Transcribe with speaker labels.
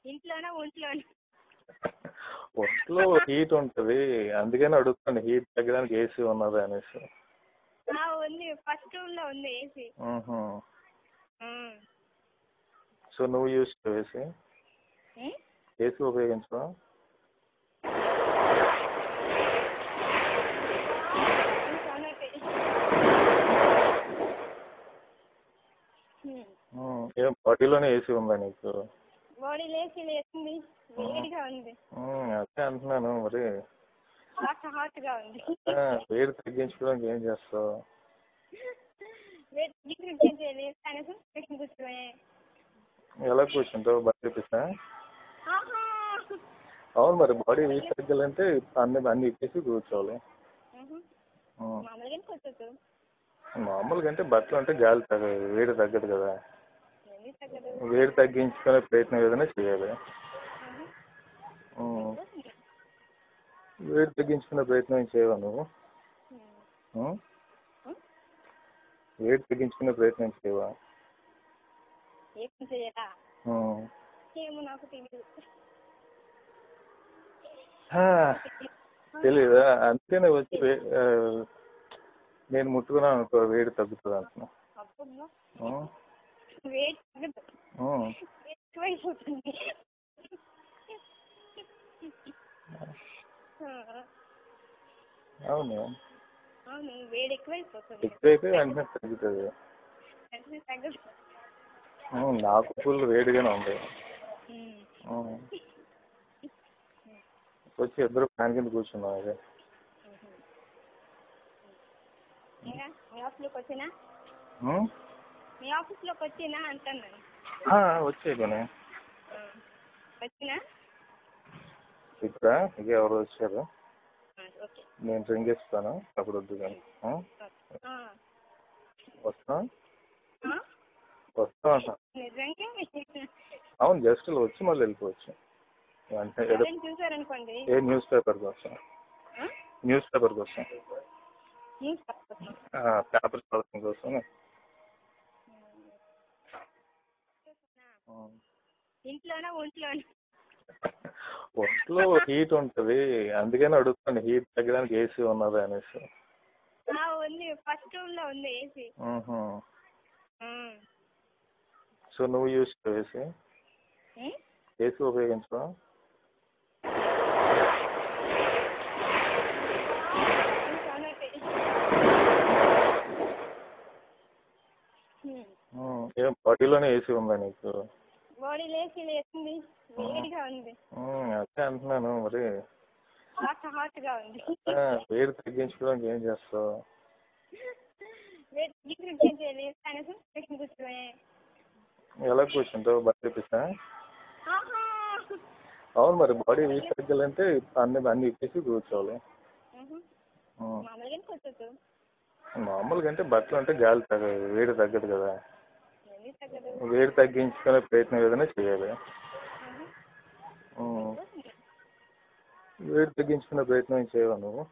Speaker 1: ఇంట్లోనా ఒంట్లోనా?
Speaker 2: ఒంట్లో హీట్ ఉంటుంది, అందుకని అడుగుతాను హీట్ తగ్గడానికి ఏసీ ఉన్నది అనేసి.
Speaker 1: ఉంది, ఫస్ట్ రూమ్ లో ఉంది ఏసీ.
Speaker 2: సో నువ్వు యూస్ ఏసీ ఏసీ ఉపయోగించవా? ఏం బాడీలోనే ఏసీ ఉందా నీకు?
Speaker 1: బాడీలో ఏసీ లేస్తుంది, వేడిగా ఉంది.
Speaker 2: అదే అంటున్నాను మరి.
Speaker 1: హాట్ గా ఉంది.
Speaker 2: వేడి తగ్గించుకోవడానికి ఏం చేస్తావు? ఎలా కూర్చుంటావు? బట్టలు ఇప్పిస్తా? అవును మరి, బాడీ వీక్ తగ్గాలంటే అన్ని ఇప్పేసి కూర్చోవాలి. మామూలుగా అంటే బట్టలు అంటే గాలి తగ్గదు, వేడి తగ్గదు కదా. వేడి తగ్గించుకునే ప్రయత్నం ఏదైనా చేయాలి. వేడి తగ్గించుకునే ప్రయత్నం ఏం చేయవా నువ్వు? వేడి తగ్గించుకునే ప్రయత్నం చేయవా? తెలీదా? అందుకనే వచ్చి నేను ముట్టుకున్నాను అనుకో వేడి తగ్గుతుంది అంటున్నా. అవును, ఎక్కువైతే వెంటనే తగ్గుతుంది. నాకు ఫుల్ వేడిగానే ఉంది. వచ్చి ఇద్దరు ఫ్యాన్ కింద కూర్చున్నాం. అదే వచ్చాయి కొన్ని. ఇక్కడ ఇక ఎవరు వచ్చారు, నేను డ్రింక్ ఇస్తాను అప్పుడు వద్దు కానీ. వస్తా అంటా. అవును, జస్ట్ వచ్చి మళ్ళీ వెళ్ళిపోవచ్చు. అంటే ఏ న్యూస్ పేపర్కి వస్తాం, న్యూస్ పేపర్కి వస్తాం, పేపర్ చదవడం కోసం.
Speaker 1: ఇంట్లోనా ఒంట్లోనా?
Speaker 2: ఒంట్లో హీట్ ఉంటుంది, అందుకని అడుగుతాను హీట్ తగ్గడానికి ఏసీ ఉన్నది అనేసి.
Speaker 1: ఉంది, ఫస్ట్ రూమ్ లో ఉంది ఏసీ.
Speaker 2: సో నువ్వు యూస్ ఏసీ ఏసీ ఉపయోగించవా? ఏం బాడీలోనే ఏసీ ఉందా నీకు?
Speaker 1: బాడీలో ఏసీ లేస్తుంది, వేడిగా ఉంది.
Speaker 2: అదే అంటున్నాను మరి.
Speaker 1: హాట్ గా ఉంది.
Speaker 2: వేడి తగ్గించుకోవడానికి ఏం చేస్తావు? ఎలా కూర్చుంటావు? బట్టలు ఇప్పిస్తా? అవును మరి, బాడీ వీక్ తగ్గాలంటే అన్ని ఇప్పేసి కూర్చోవాలి. మామూలుగా అంటే బట్టలు అంటే గాలి తగ్గదు, వేడి తగ్గదు కదా. వేడి తగ్గించుకునే ప్రయత్నం ఏదైనా చేయాలి. వేడి తగ్గించుకునే ప్రయత్నం ఏం చేయవా నువ్వు?